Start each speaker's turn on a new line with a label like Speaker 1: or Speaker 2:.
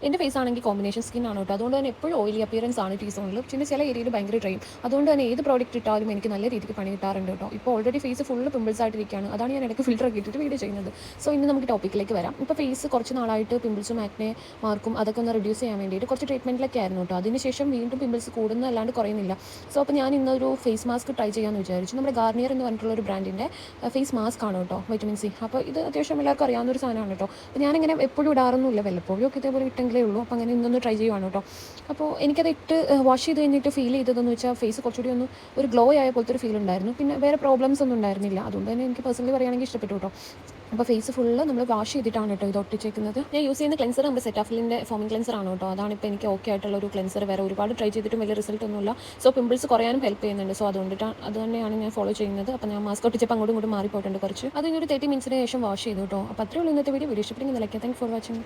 Speaker 1: എൻ്റെ ഫേസ് ആണെങ്കിൽ combination skin ആണ് കേട്ടോ. അതുകൊണ്ട് തന്നെ എപ്പോഴും ഓയിലി അപ്പിയറൻസ് ആണ് ടീ സോണിൽ. പിന്നെ ചില ഏരിയയിൽ ഭയങ്കര ഡ്രൈയും. അതുകൊണ്ട് തന്നെ ഏത് പ്രോഡക്റ്റ് ഇട്ടാലും എനിക്ക് നല്ല രീതിക്ക് പണി കിട്ടാറുണ്ട് കേട്ടോ. ഇപ്പോൾ ഓൾറെഡി ഫേസ് ഫുള്ള് പിമ്പിൾസ് ആയിട്ടിരിക്കുകയാണ്. അതാണ് ഞാൻ ഇടയ്ക്ക് ഫിൽറ്റർ ഒക്കെ ഇട്ടിട്ട് വീഡിയോ ചെയ്യുന്നത്. സോ ഇന്ന് നമുക്ക് ടോപ്പിക്കിലേക്ക് വരാം. ഇപ്പോൾ ഫേസ് കുറച്ച് നാളായിട്ട് പിമ്പിൾസും ആക്നെ മാർക്കും അതൊക്കെ ഒന്ന് റെഡ്യൂസ് ചെയ്യാൻ വേണ്ടിയിട്ട് കുറച്ച് ട്രീറ്റ്മെൻറ്റിലൊക്കെ ആയിരുന്നു കേട്ടോ. അതിനുശേഷം വീണ്ടും പിമ്പിൾസ് കൂടുന്നതല്ലാണ്ട് കുറയുന്നില്ല. സോ അപ്പോൾ ഞാൻ ഇന്നൊരു ഫേസ് മാസ്ക് ട്രൈ ചെയ്യാമെന്ന് വിചാരിച്ചു. നമ്മുടെ ഗാർണിയർ എന്ന് പറഞ്ഞിട്ടുള്ള ഒരു ബ്രാൻഡിൻ്റെ ഫേസ് മാസ്ക് ആണ് കേട്ടോ, വൈറ്റമിൻ സി. അപ്പോൾ ഇത് അത്യാവശ്യം എല്ലാവർക്കും അറിയാവുന്ന ഒരു സാധനമാണ് കേട്ടോ. അപ്പോൾ ഞാനിങ്ങനെ എപ്പോഴും ഇടാറൊന്നുമില്ല, വല്ലപ്പോഴും ഒക്കെ ഇതേപോലെ ഇട്ടെങ്കിലേ ഉള്ളൂ. അപ്പോൾ അങ്ങനെ ഇന്നൊന്ന് ട്രൈ ചെയ്യുവാണ് കേട്ടോ. അപ്പോൾ എനിക്കത് ഇട്ട് വാഷ് ചെയ്ത് കഴിഞ്ഞിട്ട് ഫീൽ ചെയ്തതെന്ന് വെച്ചാൽ ഫേസ് കുറച്ചുകൂടി ഒന്ന് ഒരു ഗ്ലോ ആയ പോലത്തെ ഒരു ഫീൽ ഉണ്ടായിരുന്നു. പിന്നെ വേറെ പ്രോബ്ലംസ് ഒന്നും ഉണ്ടായിരുന്നില്ല. അതുകൊണ്ട് തന്നെ എനിക്ക് പേഴ്സണലി പറയുകയാണെങ്കിൽ ഇഷ്ടപ്പെട്ടു കേട്ടോ. അപ്പോൾ ഫേസ് ഫുള്ള് നമ്മൾ വാഷ് ചെയ്തിട്ടാണ് കേട്ടോ ഇത് ഒട്ടിച്ചേക്കുന്നത്. ഞാൻ യൂസ് ചെയ്യുന്ന ക്ലെൻസർ നമ്മുടെ സെറ്റാഫിലിൻ്റെ ഫോമിംഗ് ക്ലെൻസർ ആണ് കേട്ടോ. അതാണ് ഇപ്പോൾ എനിക്ക് ഓക്കെ ആയിട്ടുള്ള ഒരു ക്ലെൻസർ. വേറെ ഒരുപാട് ട്രൈ ചെയ്തിട്ടും വലിയ റിസൾട്ട് ഒന്നുമില്ല. സോ പിമ്പിൾസ് കുറയാനും ഹെൽപ്പ് ചെയ്യുന്നുണ്ട്. സോ അത് തന്നെയാണ് ഞാൻ ഫോളോ ചെയ്യുന്നത്. അപ്പോൾ ഞാൻ മാസ്ക് ഒട്ടിച്ചപ്പോൾ അങ്ങോട്ടും ഇങ്ങോട്ടും മാറിപ്പോയിട്ടുണ്ട് കുറച്ച്. അത് ഒരു 30 മിനിറ്റ്സിന് ശേഷം വാഷ് ചെയ്തു കേട്ടോ. അപ്പോൾ അത്രേ ഉള്ളൂ ഇന്നത്തെ വീഡിയോ. ഇഷ്ടപ്പെടുന്ന ലൈക്ക്. Thank for watching.